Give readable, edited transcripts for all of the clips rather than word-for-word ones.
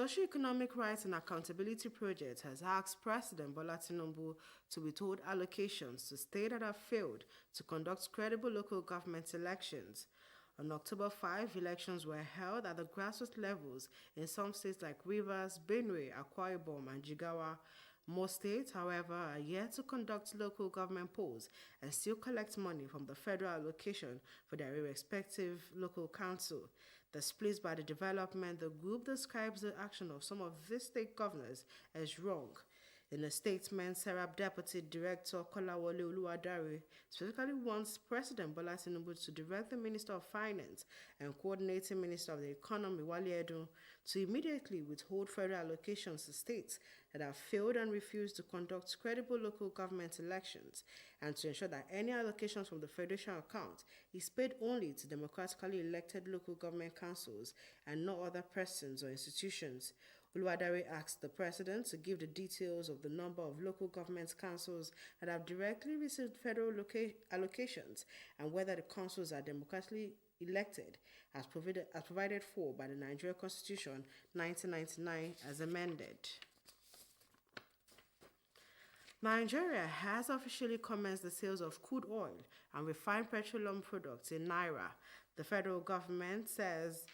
Socio-Economic Rights and Accountability Project has asked President Bola Tinubu to withhold allocations to states that have failed to conduct credible local government elections. On October 5, elections were held at the grassroots levels in some states like Rivers, Benue, Akwa Ibom, and Jigawa. Most states, however, are yet to conduct local government polls and still collect money from the federal allocation for their respective local council. Displeased by the development, the group describes the action of some of these state governors as wrong. In a statement, Serap Deputy Director Kolawole Oluwadare specifically wants President Bola Tinubu to direct the Minister of Finance and Coordinating Minister of the Economy, Wale Edun, to immediately withhold federal allocations to states that have failed and refused to conduct credible local government elections, and to ensure that any allocations from the federation account is paid only to democratically elected local government councils and no other persons or institutions. Oluwadare asked the president to give the details of the number of local government councils that have directly received federal allocations and whether the councils are democratically elected as provided for by the Nigeria Constitution 1999 as amended. Nigeria has officially commenced the sales of crude oil and refined petroleum products in Naira. The federal government says,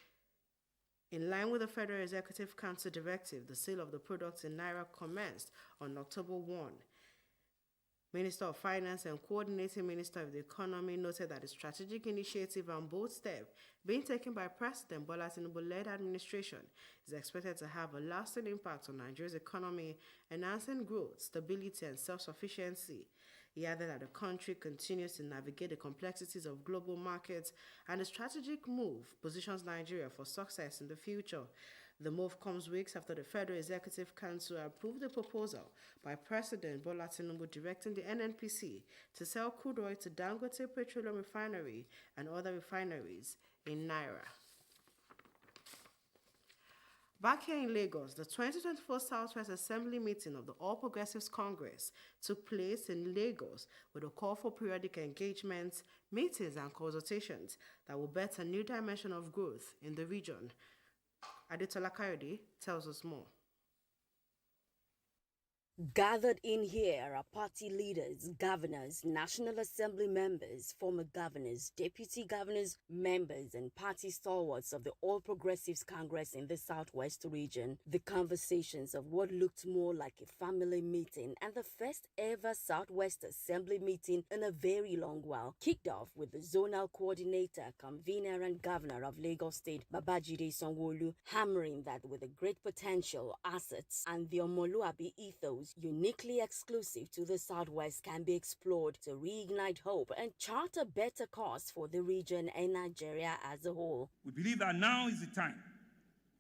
in line with the Federal Executive Council directive, the sale of the products in Naira commenced on October 1. Minister of Finance and Coordinating Minister of the Economy noted that the strategic initiative and bold step being taken by President Bola Tinubu-led administration is expected to have a lasting impact on Nigeria's economy, enhancing growth, stability, and self-sufficiency. He added that the country continues to navigate the complexities of global markets, and the strategic move positions Nigeria for success in the future. The move comes weeks after the Federal Executive Council approved the proposal by President Bola Tinubu directing the NNPC to sell crude oil to Dangote Petroleum Refinery and other refineries in Naira. Back here in Lagos, the 2024 Southwest Assembly meeting of the All Progressives Congress took place in Lagos with a call for periodic engagements, meetings, and consultations that will bet a new dimension of growth in the region. Adetola Kayode tells us more. Gathered in here are party leaders, governors, National Assembly members, former governors, deputy governors, members, and party stalwarts of the All Progressives Congress in the Southwest region. The conversations of what looked more like a family meeting and the first ever Southwest Assembly meeting in a very long while kicked off with the zonal coordinator, convener, and governor of Lagos State, Babajide Sanwo-Olu, hammering that with the great potential, assets, and the Omoluabi ethos uniquely exclusive to the Southwest can be explored to reignite hope and chart a better course for the region and Nigeria as a whole. We believe that now is the time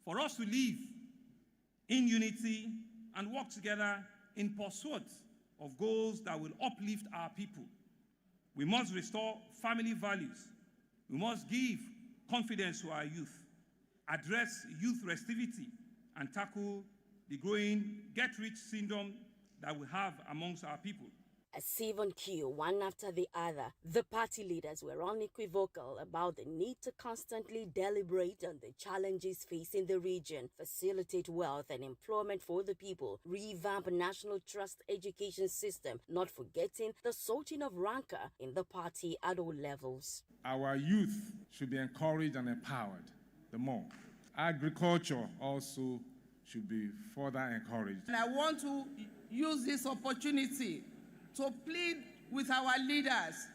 for us to live in unity and work together in pursuit of goals that will uplift our people. We must restore family values. We must give confidence to our youth, address youth restivity, and tackle the growing get-rich syndrome that we have amongst our people. As Stephen Q, one after the other, the party leaders were unequivocal about the need to constantly deliberate on the challenges facing the region, facilitate wealth and employment for the people, revamp national trust education system, not forgetting the sorting of rancor in the party at all levels. Our youth should be encouraged and empowered the more. Agriculture also should be further encouraged. And I want to use this opportunity to plead with our leaders.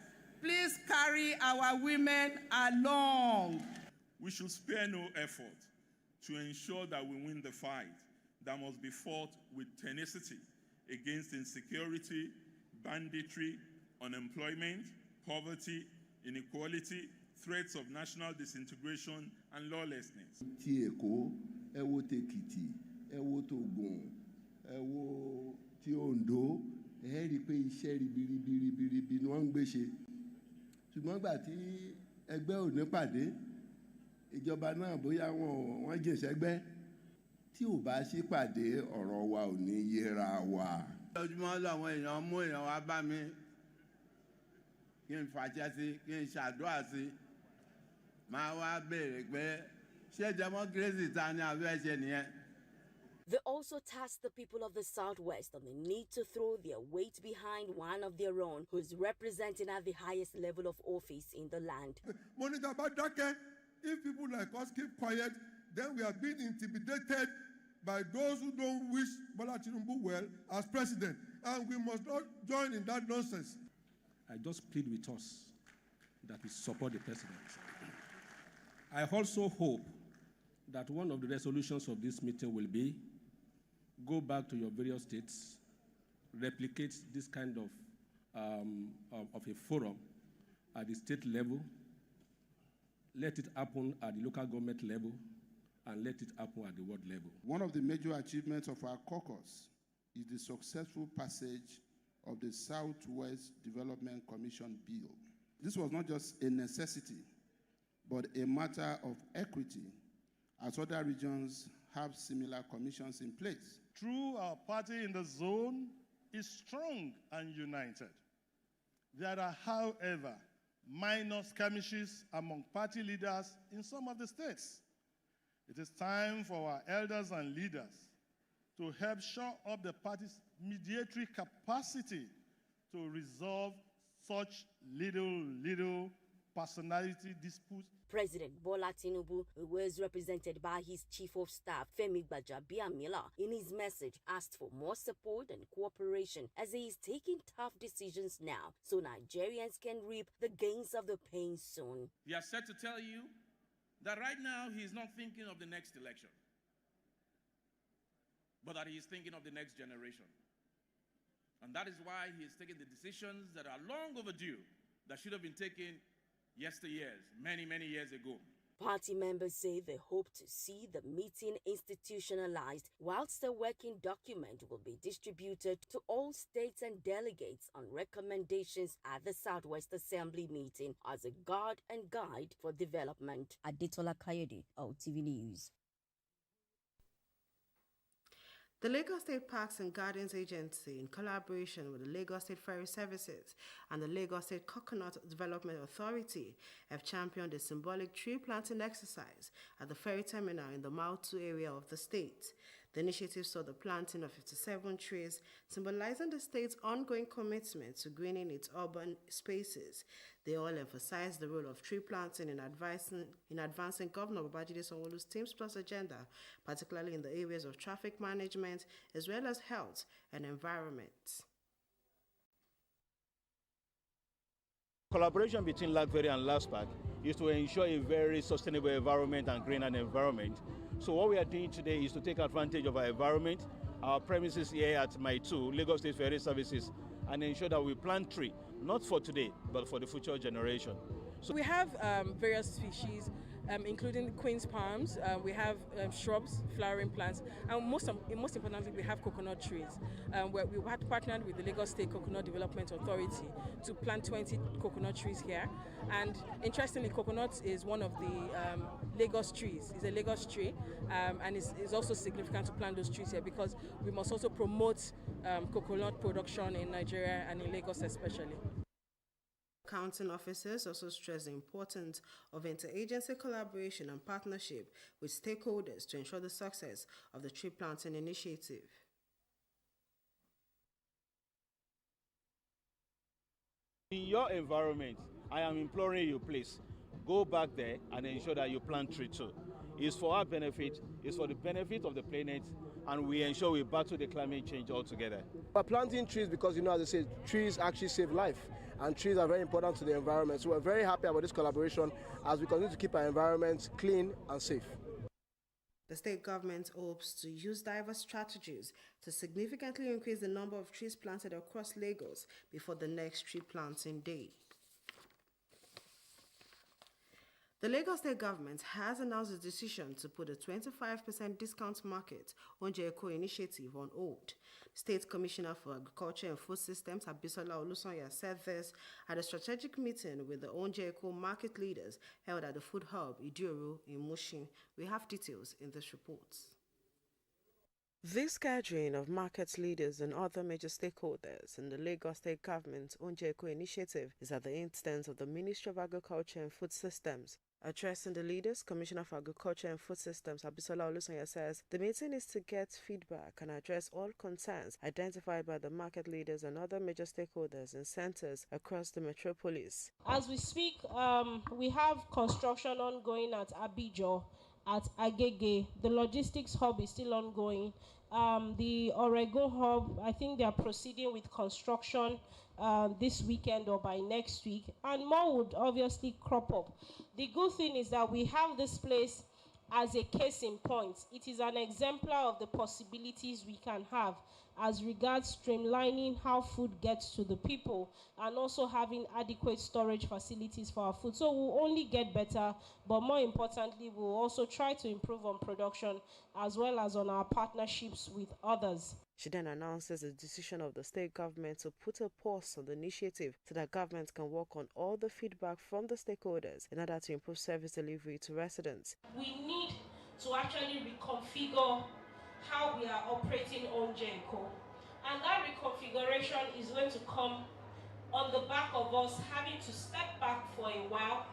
Please carry our women along. We should spare no effort to ensure that we win the fight that must be fought with tenacity against insecurity, banditry, unemployment, poverty, inequality, threats of national disintegration, and lawlessness. Ti Èkó, ẹ wo t'Èkìtì, ẹ wo t'Ògùn, ẹ wo ti Oǹdó, ẹ rí pé iṣẹ́ ribiribi ni wọ́n ń gbé ṣe. Ṣùgbọ́n gbà tí ẹgbẹ́ ò ní pàdé, ìjọba náà bóyá wọ́n jìn sẹ́gbẹ́. Tí ò bá sí pàdé, ọ̀rọ̀ wa ò ní yéra wa. Ojúmọ́ làwọn èèyàn mú èèyàn wá bá mi kí n fàṣẹ sí, kí n ṣàdúrà sí. Máa wá béèrè pé ṣé democracy ta ni a fẹ́ ṣe nìyẹn? They also tasked the people of the Southwest on the need to throw their weight behind one of their own who is representing at the highest level of office in the land. Monica Badake, if people like us keep quiet, then we are being intimidated by those who don't wish Bola Tinubu well as president. And we must not join in that nonsense. I just plead with us that we support the president. I also hope that one of the resolutions of this meeting will be go back to your various states, replicate this kind of a forum at the state level, let it happen at the local government level, and let it happen at the world level. One of the major achievements of our caucus is the successful passage of the Southwest Development Commission Bill. This was not just a necessity, but a matter of equity, as other regions have similar commissions in place. True, our party in the zone is strong and united. There are, however, minor skirmishes among party leaders in some of the states. It is time for our elders and leaders to help shore up the party's mediatory capacity to resolve such little personality disputes. President Bola Tinubu, who was represented by his Chief of Staff, Femi Gbajabiamila, in his message asked for more support and cooperation as he is taking tough decisions now so Nigerians can reap the gains of the pain soon. He has said to tell you that right now he is not thinking of the next election, but that he is thinking of the next generation. And that is why he is taking the decisions that are long overdue, that should have been taken yesteryears, many years ago. Party members say they hope to see the meeting institutionalized, whilst a working document will be distributed to all states and delegates on recommendations at the Southwest Assembly meeting as a guard and guide for development. Adetola Kayode, OTV News. The Lagos State Parks and Gardens Agency, in collaboration with the Lagos State Ferry Services and the Lagos State Coconut Development Authority, have championed a symbolic tree planting exercise at the ferry terminal in the Mile 2 area of the state. The initiative saw the planting of 57 trees, symbolizing the state's ongoing commitment to greening its urban spaces. They all emphasized the role of tree planting in advancing Governor Babajide Sanwo-Olu's Teams Plus agenda, particularly in the areas of traffic management as well as health and environment. Collaboration between LAGVERY and LASPAC is to ensure a very sustainable environment and green environment. So what we are doing today is to take advantage of our environment, our premises here at Mile 2, Lagos State Ferry Services, and ensure that we plant trees, not for today, but for the future generation. So we have various species, including queen's palms, we have shrubs, flowering plants, and most importantly, we have coconut trees. Where we had partnered with the Lagos State Coconut Development Authority to plant 20 coconut trees here. And interestingly, coconut is one of the Lagos trees. It's a Lagos tree, and it's also significant to plant those trees here because we must also promote coconut production in Nigeria and in Lagos especially. Accounting officers also stress the importance of interagency collaboration and partnership with stakeholders to ensure the success of the tree planting initiative. In your environment, I am imploring you, please, go back there and ensure that you plant trees too. It's for our benefit, it's for the benefit of the planet, and we ensure we battle the climate change altogether. We're planting trees because, as I said, trees actually save life, and trees are very important to the environment. So we're very happy about this collaboration as we continue to keep our environment clean and safe. The state government hopes to use diverse strategies to significantly increase the number of trees planted across Lagos before the next tree planting day. The Lagos State government has announced its decision to put a 25% discount market Ounje Eko initiative on hold. State Commissioner for Agriculture and Food Systems Abisola Olusanya said this at a strategic meeting with the Ounje Eko market leaders held at the food hub Idioru in Mushin. We have details in this report. This gathering of market leaders and other major stakeholders in the Lagos State government's Ounje Eko initiative is at the instance of the Ministry of Agriculture and Food Systems. Addressing the leaders, Commissioner for Agriculture and Food Systems Abisola Olusanya says the meeting is to get feedback and address all concerns identified by the market leaders and other major stakeholders in centers across the metropolis. As we speak, we have construction ongoing at Abijo, at Agege. The logistics hub is still ongoing. The Oregon hub, I think they are proceeding with construction this weekend or by next week, and more would obviously crop up. The good thing is that we have this place as a case in point. It is an exemplar of the possibilities we can have as regards streamlining how food gets to the people and also having adequate storage facilities for our food. So we'll only get better, but more importantly, we'll also try to improve on production as well as on our partnerships with others. She then announces the decision of the state government to put a pause on the initiative so that government can work on all the feedback from the stakeholders in order to improve service delivery to residents. We need to actually reconfigure how we are operating Onjenko. And that reconfiguration is going to come on the back of us having to step back for a while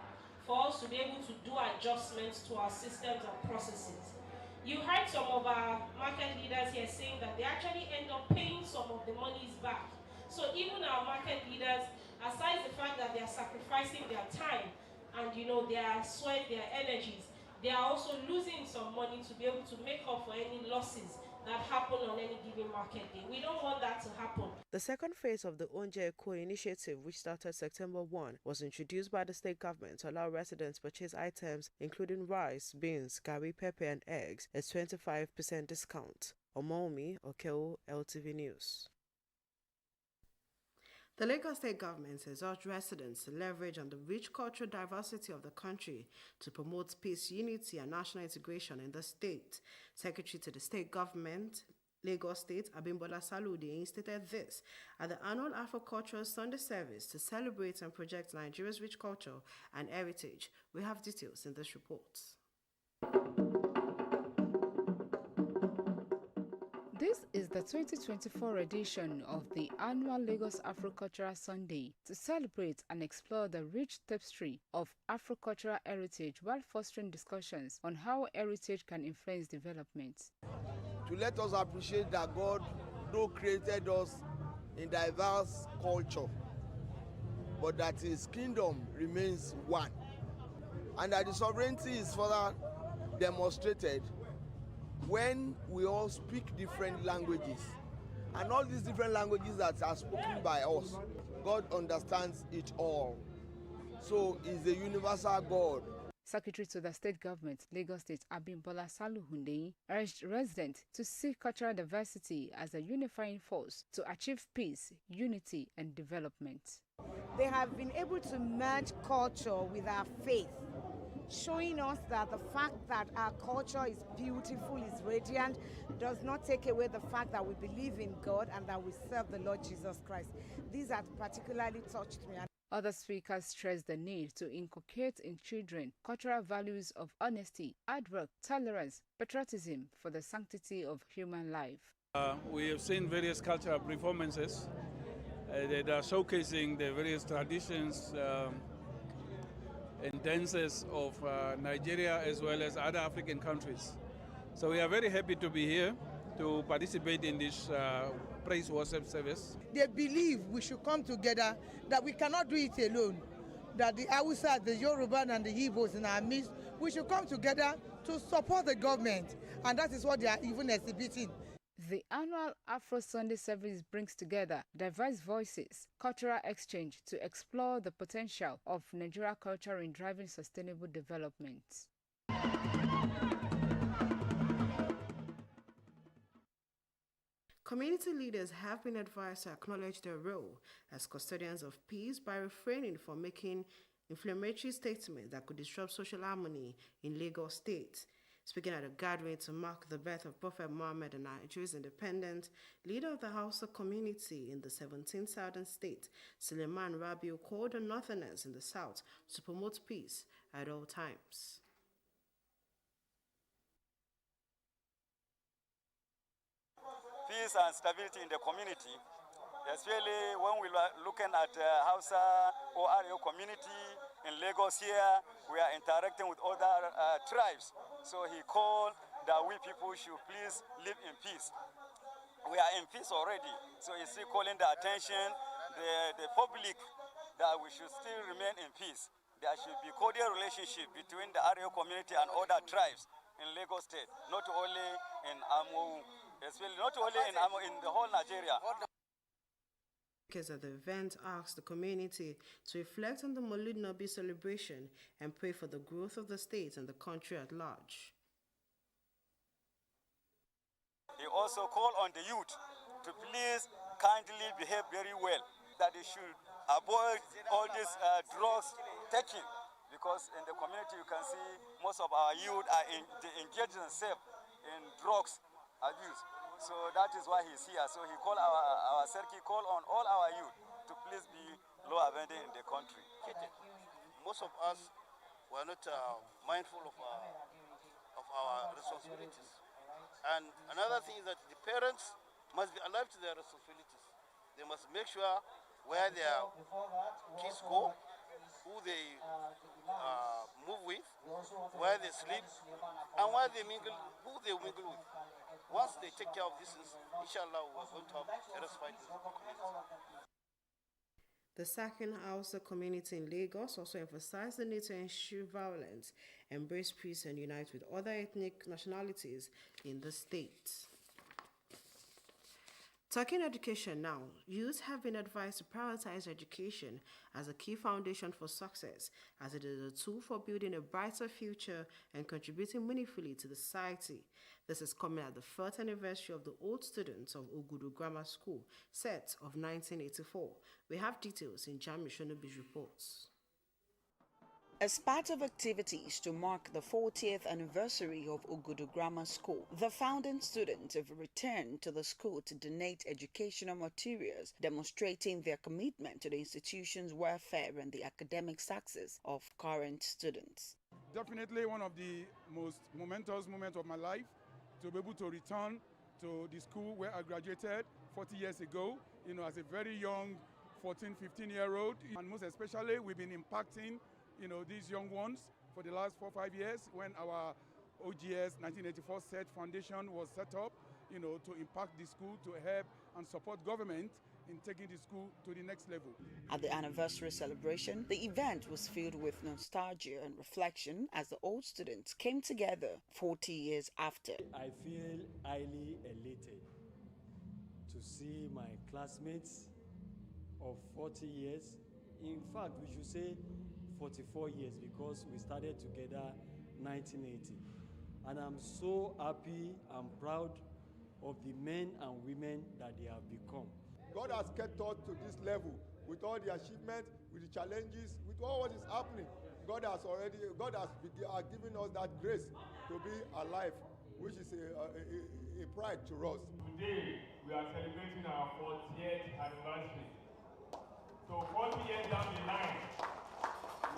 for us to be able to do adjustments to our systems and processes. You heard some of our market leaders here saying that they actually end up paying some of the monies back. So even our market leaders, aside the fact that they are sacrificing their time and their sweat, their energies, they are also losing some money to be able to make up for any losses that happen on any given market day. We don't want that to happen. The second phase of the Onjenko initiative, which started September 1, was introduced by the state government to allow residents purchase items including rice, beans, gari, pepper and eggs at 25% discount. Omomi Okeo, LTV News. The Lagos State government has urged residents to leverage on the rich cultural diversity of the country to promote peace, unity, and national integration in the state. Secretary to the state government, Lagos State, Abimbola Saludi, stated this at the annual Afro-Cultural Sunday service to celebrate and project Nigeria's rich culture and heritage. We have details in this report. This is the 2024 edition of the annual Lagos Afro-Cultural Sunday to celebrate and explore the rich tapestry of Afro-cultural heritage while fostering discussions on how heritage can influence development. To let us appreciate that God, though created us in diverse culture, but that His kingdom remains one, and that the sovereignty is further demonstrated when we all speak different languages, and all these different languages that are spoken by us, God understands it all. So He's a universal God. Secretary to the State Government, Lagos State, Abimbola Saluhundeyi, urged residents to see cultural diversity as a unifying force to achieve peace, unity, and development. They have been able to merge culture with our faith, showing us that the fact that our culture is beautiful, is radiant, does not take away the fact that we believe in God and that we serve the Lord Jesus Christ. These have particularly touched me. Other speakers stressed the need to inculcate in children cultural values of honesty, hard work, tolerance, patriotism for the sanctity of human life. We have seen various cultural performances that are showcasing the various traditions and dances of Nigeria as well as other African countries. So we are very happy to be here to participate in this praise worship service. They believe we should come together, that we cannot do it alone, that the Hausa, the Yoruba and the Igbos in our midst, we should come together to support the government, and that is what they are even exhibiting. The annual Afro Sunday service brings together diverse voices, cultural exchange to explore the potential of Nigeria culture in driving sustainable development. Community leaders have been advised to acknowledge their role as custodians of peace by refraining from making inflammatory statements that could disrupt social harmony in Lagos State. Speaking at a gathering to mark the birth of Prophet Muhammad and Nigeria's independence, leader of the Hausa community in the 17th southern state, Suleiman Rabiu, called on Northerners in the south to promote peace at all times. Peace and stability in the community, especially when we are looking at Hausa or Ario community in Lagos here, we are interacting with other tribes. So he called that we people should please live in peace. We are in peace already. So he's still calling the attention, the public, that we should still remain in peace. There should be cordial relationship between the Arewa community and other tribes in Lagos State, not only in Amu, especially not only in Amu, in the whole Nigeria. Speakers at the event asked the community to reflect on the Maulid Nabi celebration and pray for the growth of the state and the country at large. He also called on the youth to please kindly behave very well, that they should avoid all these drugs taking, because in the community you can see most of our youth are engaged themselves in drugs abuse. So that is why he's here. So he called our Serki, call on all our youth to please be law abiding in the country. Most of us were not mindful of our responsibilities. And another thing is that the parents must be alive to their responsibilities. They must make sure where their kids go, who they move with, where they sleep, and where they mingle, who they mingle with. Once they take care of these things, inshallah, we're going to have a respite community. The second Hausa community in Lagos also emphasized the need to ensure violence, embrace peace, and unite with other ethnic nationalities in the state. Talking education now, youth have been advised to prioritize education as a key foundation for success, as it is a tool for building a brighter future and contributing meaningfully to the society. This is coming at the 4th anniversary of the Old Students of Ogudu Grammar School, set of 1984. We have details in Jami Shonobi's reports. As part of activities to mark the 40th anniversary of Ogudu Grammar School, the founding students have returned to the school to donate educational materials, demonstrating their commitment to the institution's welfare and the academic success of current students. Definitely one of the most momentous moments of my life, to be able to return to the school where I graduated 40 years ago, as a very young 14, 15-year-old. And most especially, we've been impacting these young ones for the last 4 or 5 years when our OGS 1984 SET Foundation was set up, to impact the school, to help and support government in taking the school to the next level. At the anniversary celebration, the event was filled with nostalgia and reflection as the old students came together 40 years after. I feel highly elated to see my classmates of 40 years. In fact, we should say 44 years, because we started together 1980. And I'm so happy and proud of the men and women that they have become. God has kept us to this level with all the achievements, with the challenges, with all what is happening. God has given us that grace to be alive, which is a pride to us. Today, we are celebrating our 40th anniversary. So 40 years down the line,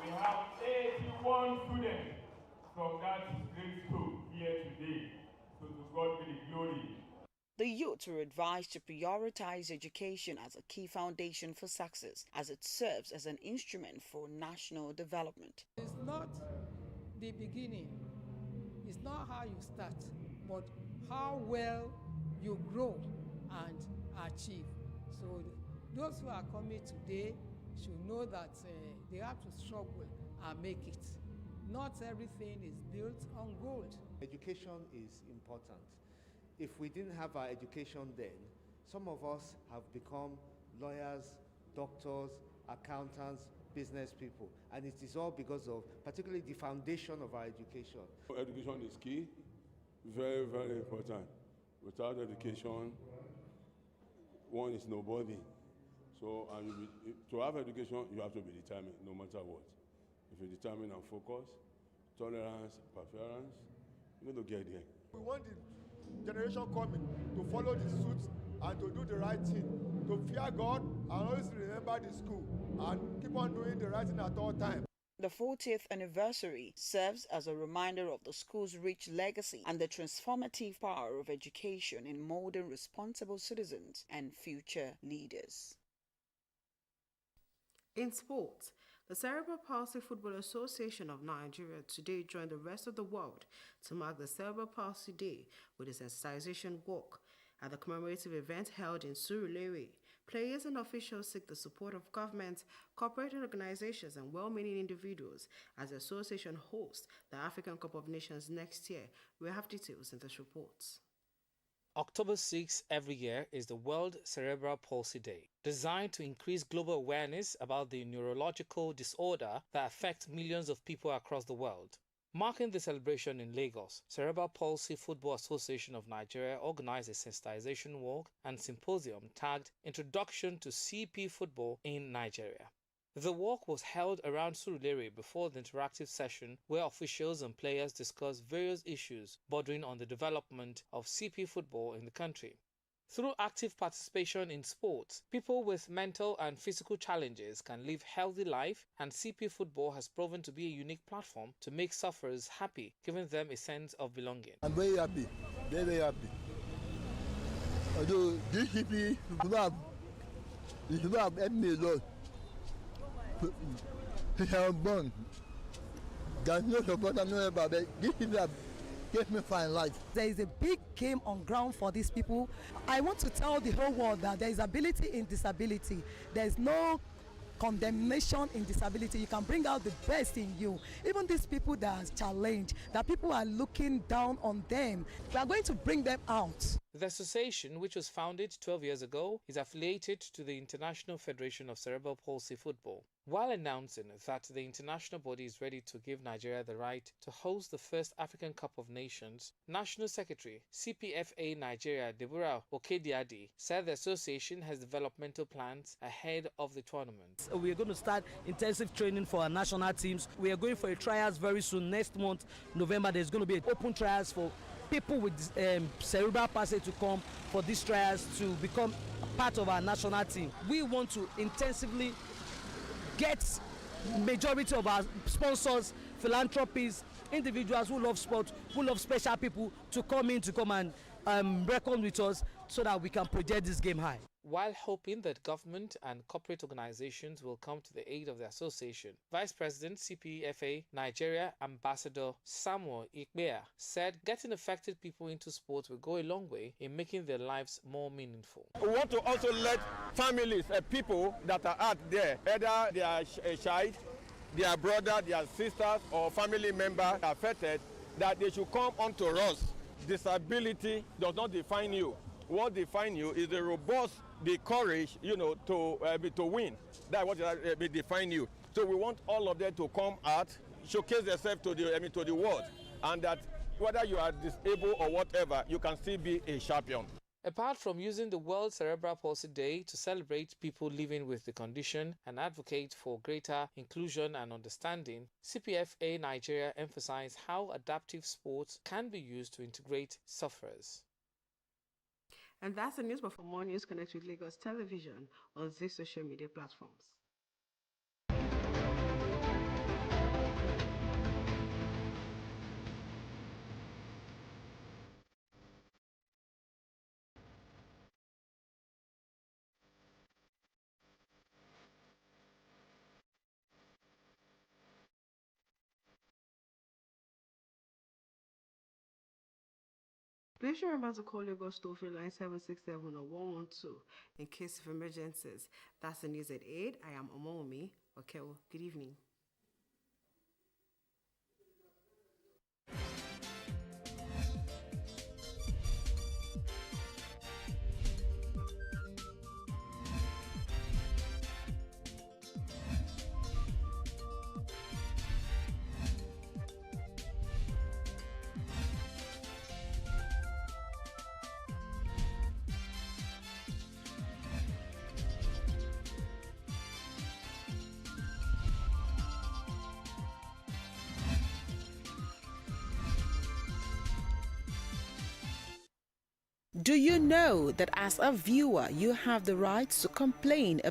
we have 81 students from that great school here today. So to God be the glory. The youth were advised to prioritize education as a key foundation for success, as it serves as an instrument for national development. It's not the beginning, it's not how you start, but how well you grow and achieve. So those who are coming today should know that they have to struggle and make it. Not everything is built on gold. Education is important. If we didn't have our education then, some of us have become lawyers, doctors, accountants, business people. And it is all because of particularly the foundation of our education. Education is key, very, very important. Without education, one is nobody. So to have education, you have to be determined, no matter what. If you're determined and focused, tolerance, perseverance, you're going to get there. We want the generation coming to follow the suits and to do the right thing, to fear God and always remember the school and keep on doing the right thing at all times. The 40th anniversary serves as a reminder of the school's rich legacy and the transformative power of education in molding responsible citizens and future leaders. In sports, The Cerebral Palsy Football Association of Nigeria today joined the rest of the world to mark the Cerebral Palsy Day with a sensitization walk. At the commemorative event held in Surulere, players and officials seek the support of government, corporate organizations, and well-meaning individuals as the association hosts the African Cup of Nations next year. We have details in this report. October 6 every year is the World Cerebral Palsy Day, designed to increase global awareness about the neurological disorder that affects millions of people across the world. Marking the celebration in Lagos, Cerebral Palsy Football Association of Nigeria organized a sensitization walk and symposium tagged Introduction to CP Football in Nigeria. The walk was held around Surulere before the interactive session where officials and players discussed various issues bordering on the development of CP football in the country. Through active participation in sports, people with mental and physical challenges can live healthy life, and CP football has proven to be a unique platform to make sufferers happy, giving them a sense of belonging. I'm very happy, very happy. Although this CP club helped me a lot. Since I was born, there's no support I know about it. This CP gave me fine life. There is a big game on ground for these people. I want to tell the whole world that there is ability in disability. There is no condemnation in disability. You can bring out the best in you. Even these people that are challenged, that people are looking down on them, we are going to bring them out. The association, which was founded 12 years ago, is affiliated to the International Federation of Cerebral Palsy Football. While announcing that the international body is ready to give Nigeria the right to host the first African Cup of Nations, National Secretary, CPFA Nigeria, Deborah Okediadi, said the association has developmental plans ahead of the tournament. We are going to start intensive training for our national teams. We are going for a trials very soon. Next month, November, there's going to be an open trials for people with cerebral palsy to come for these trials to become part of our national team. We want to intensively get majority of our sponsors, philanthropists, individuals who love sport, who love special people to come and reckon with us so that we can project this game high. While hoping that government and corporate organizations will come to the aid of the association, Vice President CPFA Nigeria Ambassador Samuel Ikbea said getting affected people into sports will go a long way in making their lives more meaningful. We want to also let families and people that are out there, either they are a child, their brother, their sisters, or family member affected, that they should come onto us. Disability does not define you. What defines you is the robust, the courage, to win. That's what define you. So we want all of them to come out, showcase themselves to the world, and that whether you are disabled or whatever, you can still be a champion. Apart from using the World Cerebral Palsy Day to celebrate people living with the condition and advocate for greater inclusion and understanding, CPFA Nigeria emphasized how adaptive sports can be used to integrate sufferers. And that's the news, but for more news, connect with Lagos Television on these social media platforms. Please remember to call Lagos toll-free line 767 or 112 in case of emergencies. That's the news at 8. I am Omomi Okewo. Good evening. Do you know that as a viewer, you have the right to complain about